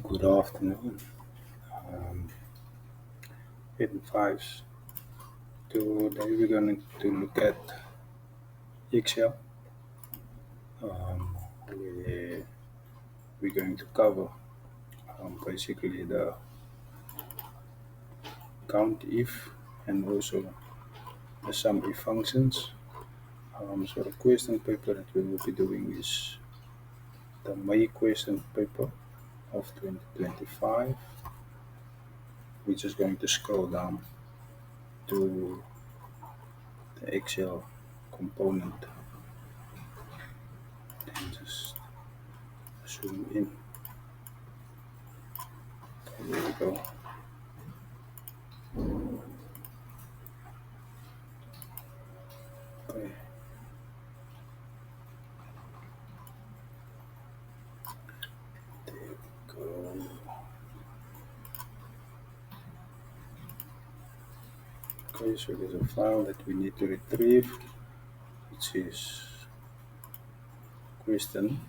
Good afternoon. Um, in fives. Today we're going to look at Excel. Um, where we're going to cover basically the count if and also the sum if functions. So the question paper that we will be doing is the May question paper of 2025. We're just going to scroll down to the Excel component and just zoom in. Okay, there we go. Okay, there we go. Okay, so there's a file that we need to retrieve, which is question.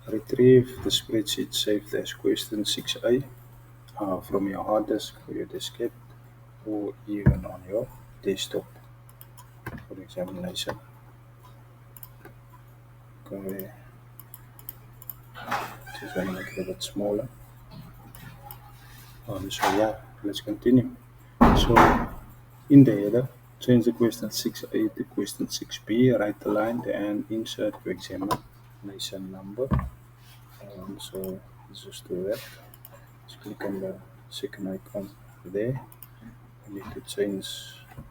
Retrieve the spreadsheet saved as question 6a from your hard disk or your diskette or even on your desktop for examination. Okay, just want to make it a bit smaller. So yeah, let's continue. So in the header, change the question 6a to question 6b, write the line and insert your examination number. So let's just do that. Just click on the second icon there. We need to change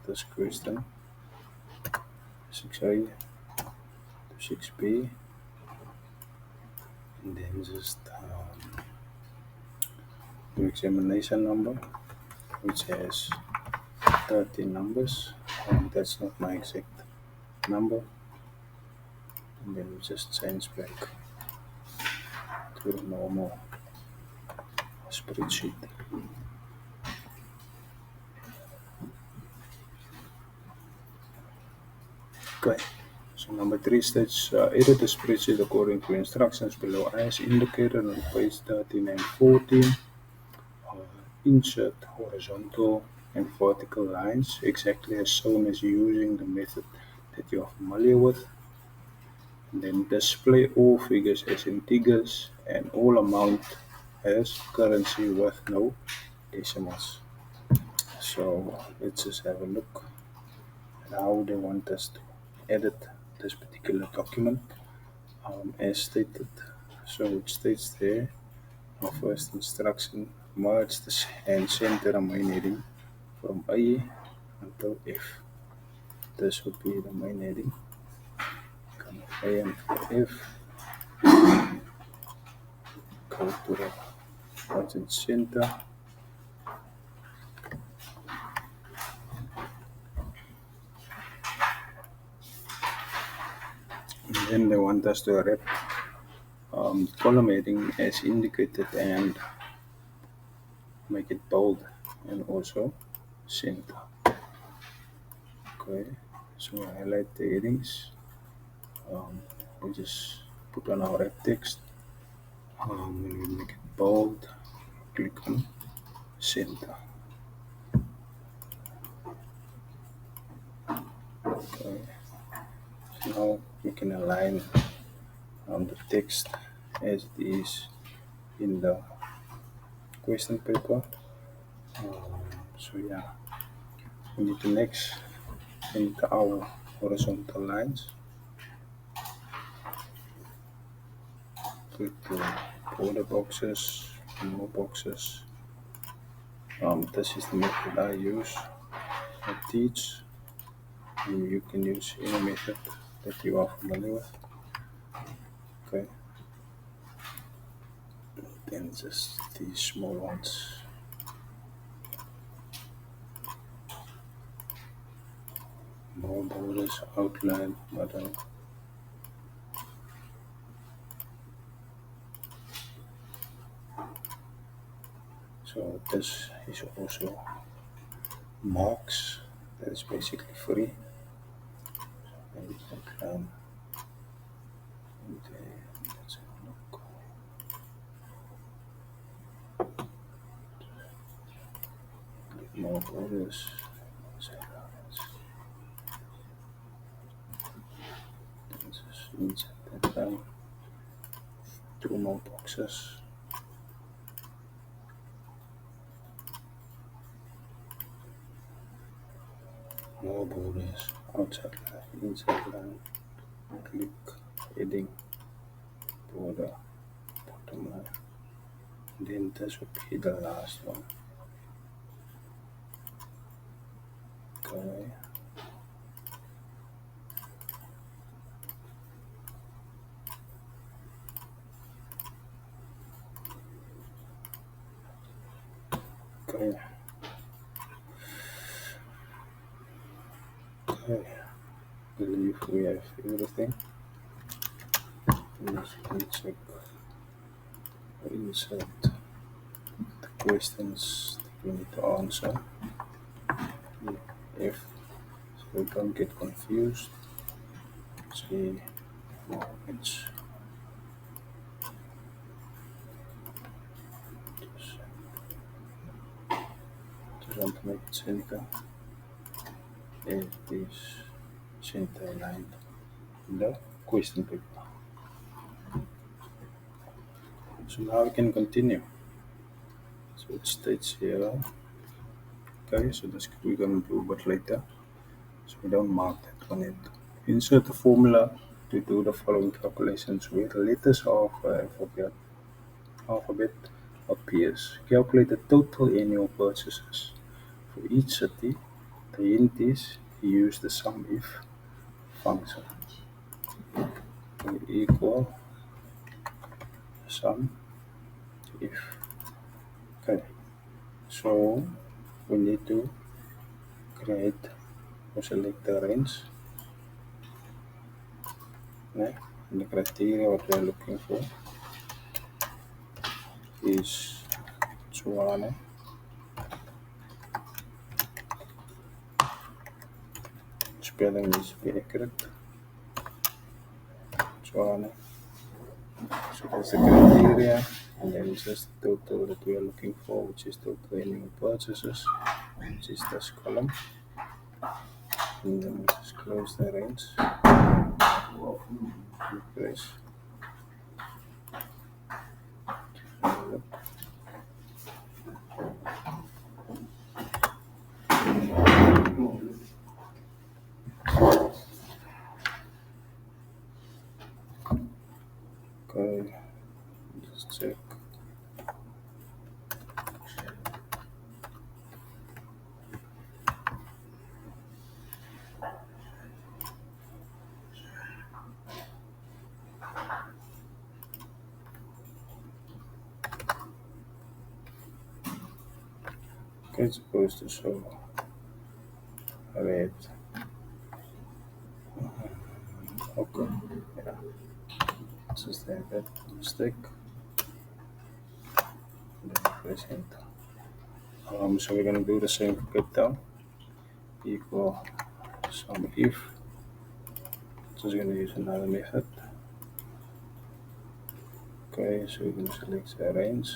this question 6a to 6b and then just do examination number, which has 13 numbers. That's not my exact number, and then we just change back to the normal spreadsheet. Okay, so number 3 states edit the spreadsheet according to instructions below as indicated on page 13 and 14. Insert horizontal and vertical lines exactly as shown as using the method that you are familiar with. And then display all figures as integers and all amount as currency with no decimals. So let's just have a look at how they want us to edit this particular document as stated. So it states there, our first instruction, merge and center the main heading from A until F. This would be the main heading. Come A and F, go to the margin center. And then they want us to wrap column heading as indicated and make it bold and also center. Okay, so I highlight the headings. We just put on our wrap text. When we make it bold, click on center. Okay, so now we can align the text as it is in the question paper. So yeah, we need to next enter our horizontal lines. Click the border boxes, more boxes. This is the method I use. I teach. And you can use any method that you are familiar with. Okay. Then just these small ones. More borders, outline, button. So this is also marks. That is basically free. Maybe outline. And let's have a look. more borders. Insert that down. Two more boxes. More borders. Outside line, inside line. Click heading, border, bottom line. Then this would be the last one. Okay. Okay. Okay. I believe we have everything. Let's check. Insert the questions that we need to answer. If so we don't get confused. See which just want to make it center. It is center aligned in the question paper. So now we can continue. So it states here. Okay, so that's we're gonna do a bit later. So we don't mark that one yet. Insert the formula to do the following calculations with letters of alphabet appears. Calculate the total annual purchases. For each city, the hint is use the sum if function. We equal sum if. Okay, so we need to create or select the range. Okay. And the criteria what we are looking for is Johannes. Spelling needs to be accurate. Johannes. So that's the criteria, and then just the total that we are looking for, which is total annual purchases, which is this column. And then we just close the range. Refresh. Okay, just check. Okay, it's supposed to show red. Okay, yeah. Just like that mistake. Then press enter. So we're gonna do the same for Cape Town. Equal sum if. Just gonna use another method. Okay, so we're gonna select the range.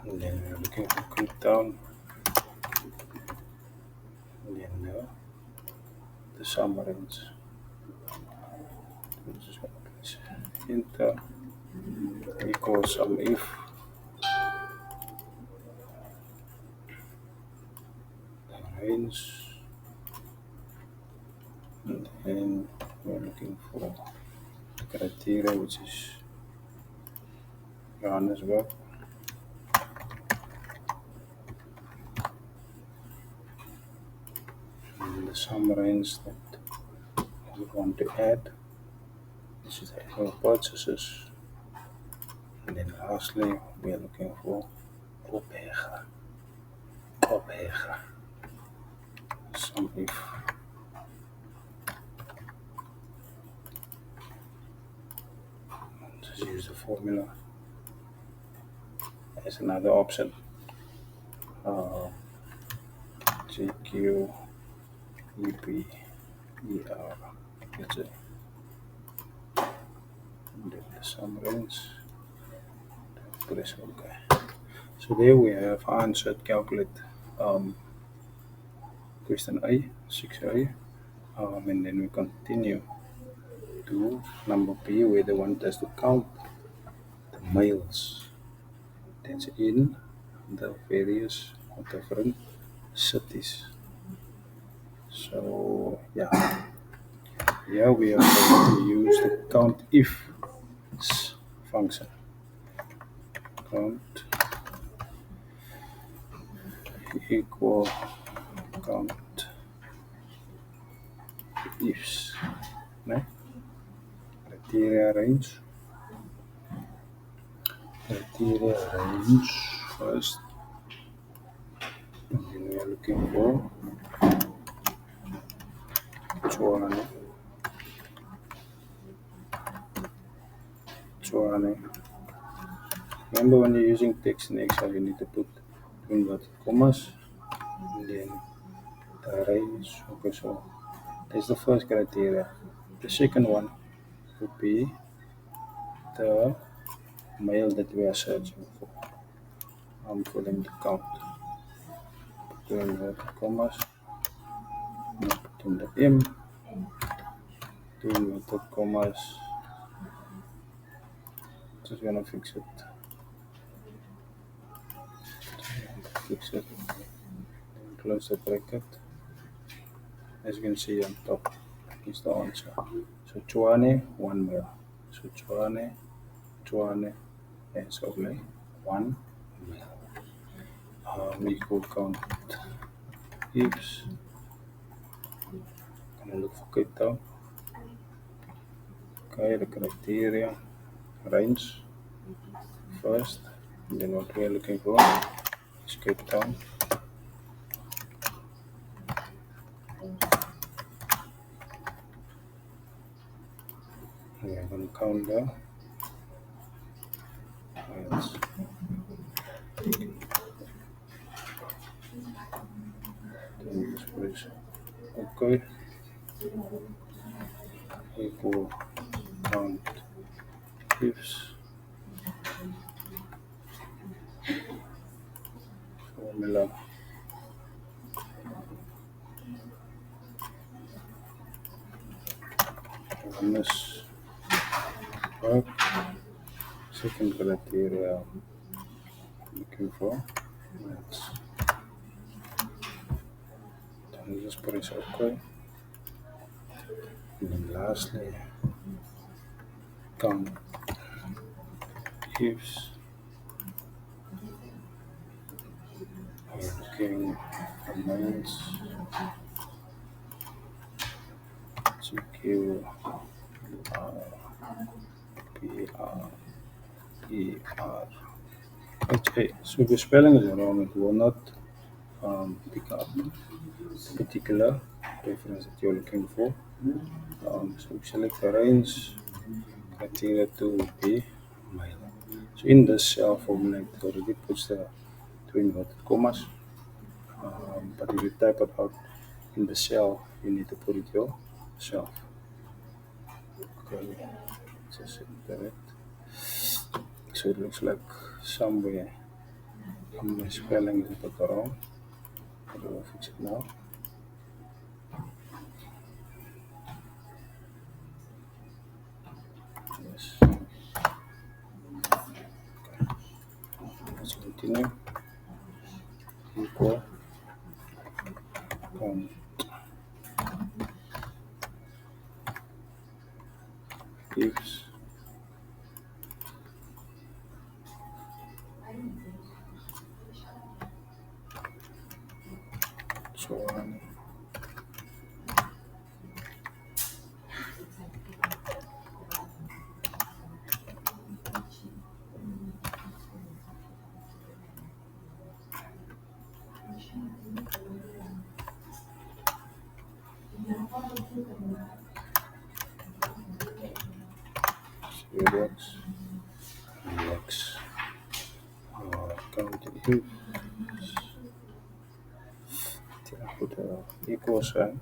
And then we're looking for Cape Town. And then the sum range. We're just gonna press enter. Equal sum if. Range. And then we're looking for the criteria, which is Johannes work. And the sum range that we want to add. This is the annual purchases. And then lastly, we are looking for opega. Opega. Sum if. Just use the formula as another option. GQ EP ER. then the sum range, press OK. So there we have answered calculate um, question A, 6A, and then we continue to number B where they want us to count the males that's in the various or different cities. So yeah, here we are going to use the count if function. Count equal count ifs. Né? Criteria range. Criteria range first. And then we are looking for Johannes. Johannes. Remember when you're using text in Excel, you need to put inverted commas and then the range. Okay, so that's the first criteria. The second one would be the male that we are searching for. For them to count. Put inverted commas, put in the M, two inverted commas. Just gonna fix it. Fix it. Then close the bracket. As you can see on top is the answer. So Chuane, one male. So Chuane, and so only one male. We could count ifs. Gonna look for Cape Town. Okay, the criteria range first, and then what we are looking for is Cape Town. We are going to count the males. Then just press OK. Equal count ifs formula. Johannes work. Second criteria looking for males. Then just press OK. And then lastly, count ifs. We're looking for males. GQ PR ER HA. So if the spelling is wrong, it will not pick up the particular reference that you're looking for. So we select the range. Criteria 2 would be male. So in this cell formula, it already puts the two inverted commas. But if you type it out in the cell, you need to put it yourself. Okay, just enter it. So it looks like somewhere my spelling is a bit wrong. I will fix it now. Yes. Okay. Let's continue. Equal count ifs so on. Relax. Relax. Count ifs. Put a equal sign.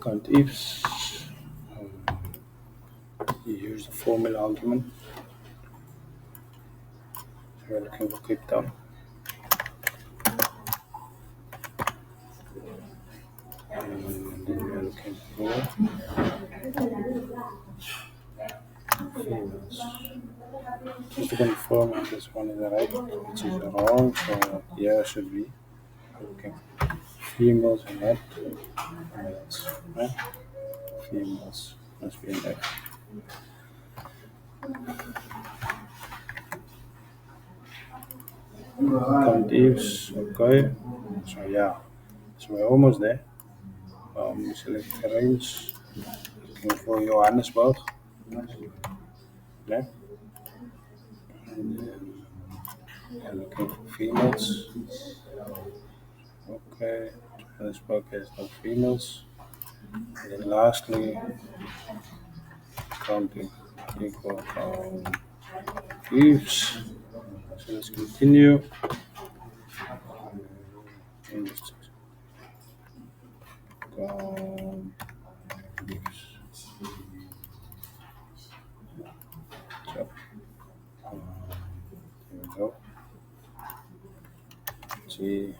count ifs. You use the formula argument. So we're looking for crypto. And then we're looking for females. Just to confirm if this one is right, which is wrong. So yeah, should be looking females and not males. Right? Females must be in F. Count ifs, okay. So yeah, so we're almost there. Select the range. Looking for Johannesburg. Yeah. And then we're looking for females. Okay. Johannesburg has no females. And then lastly, counting equal ifs. So let's continue. And just count ifs. So there we go. See.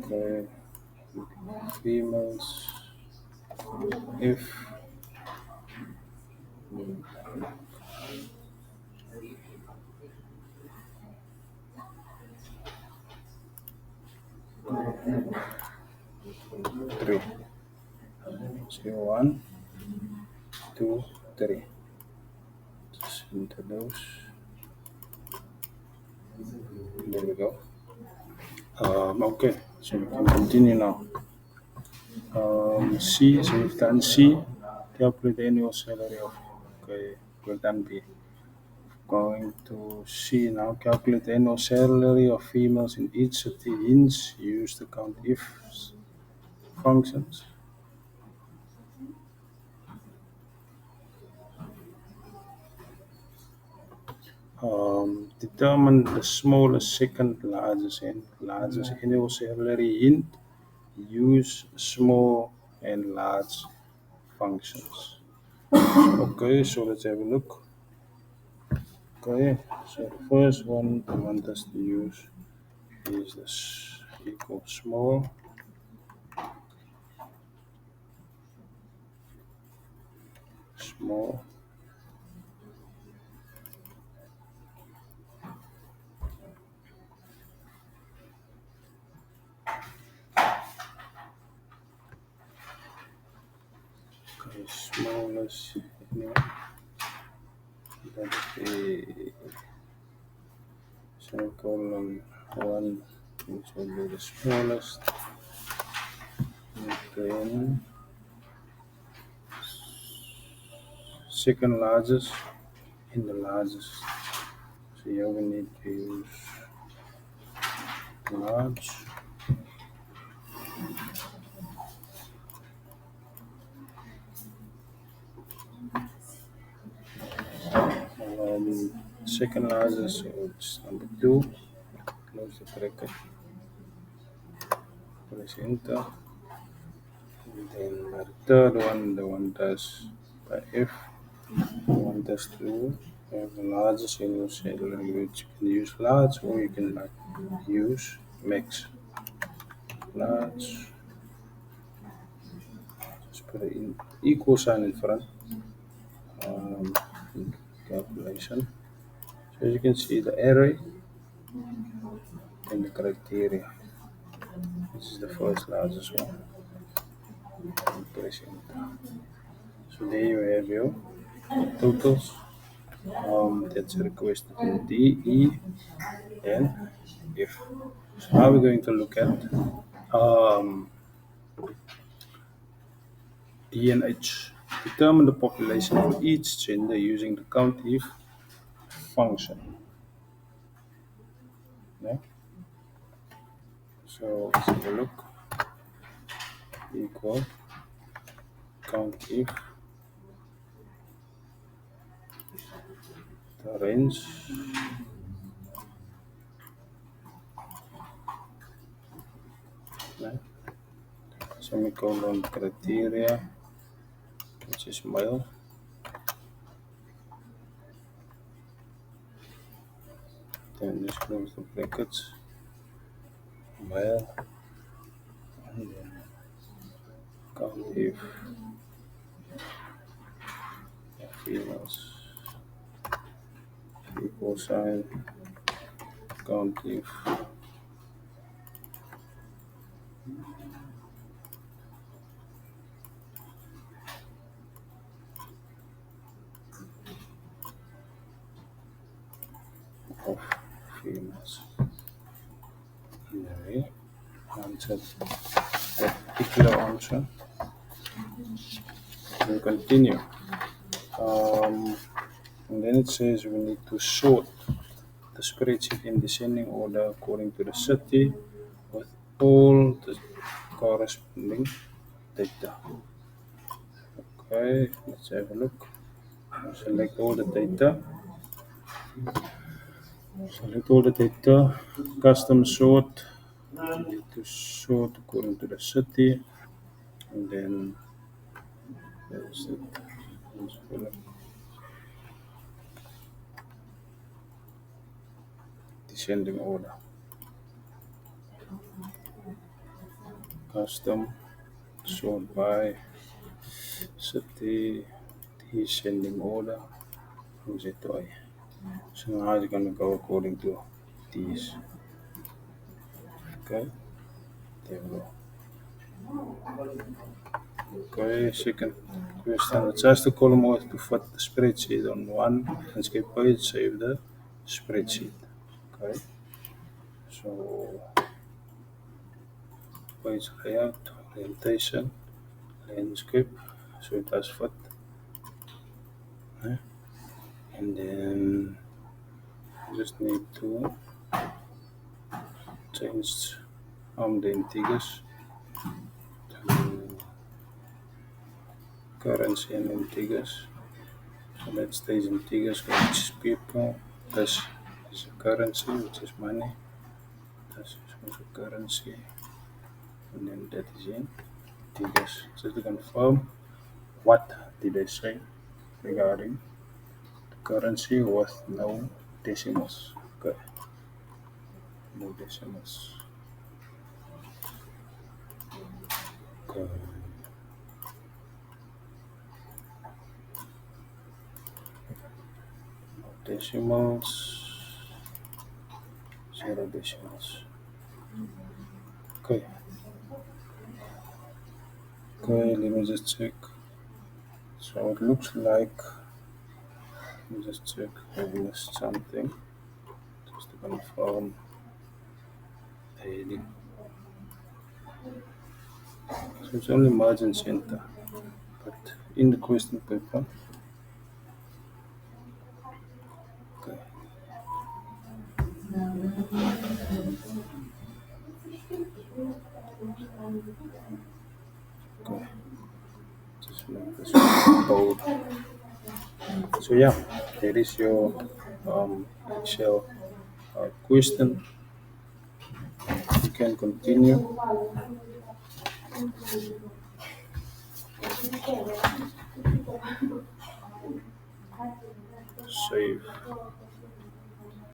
Okay. Females. If 3. So 1, 2, 3. Just enter those. There we go. Okay, so we can continue now. C, so we've done C. Calculate the annual salary of. Okay, we've done B. Going to C now. Calculate the annual salary of females in each city. Hence, use the count if functions. Determine the smallest second largest and largest annual salary in. Use small and large functions. Okay, so let's have a look. Okay, so the first one they want us to use is this equal small. Small. Okay, smallest. That is semicolon 1, which will be the smallest. And then second largest in the largest. So here we need to use large. Second largest, so it's number 2. Close the bracket. Press enter. And then the third one, the one does by F. The one does to have the largest annual salary, which you can use large or you can use max. Large. Just put an equal sign in front. Calculation. So as you can see, the array and the criteria. This is the first largest one. Press enter. So there you have your totals. That's requested in D, E, and F. So now we're going to look at D and H. Determine the population for each gender using the count if function. Yeah. So let's have a look. Equal count if arrange, né? Semicolon criteria, which is male, then just close the brackets, male, and then count if females, equal sign, count if of females. Anyway, answer that particular answer. We'll continue. And then it says we need to sort the spreadsheet in descending order according to the city with all the corresponding data. Okay, let's have a look. Select all the data. Select all the data. Custom sort. We need to sort according to the city. And then that's it. Let's have a look. Descending order. Custom sort by city descending order. Who's it by? So now it's going to go according to these. Okay, there we go. Okay, second question. Adjust the column order to fit the spreadsheet on one landscape page, save the spreadsheet. Okay, so page layout, orientation, landscape, so it does fit. And then just need to change the integers to currency and integers. So let's take integers, which is people. This is a currency, which is money. This is also currency. And then that is in integers. Just to confirm, what did they say regarding the currency with no decimals? Okay, no decimals. Okay. No decimals. Zero decimals. Okay. Okay, let me just check. So it looks like, let me just check if I missed something. Just to confirm the heading. So it's only margin center, but in the question paper, okay, okay, just make this bold. So yeah, there is your Excel question. You can continue. Save.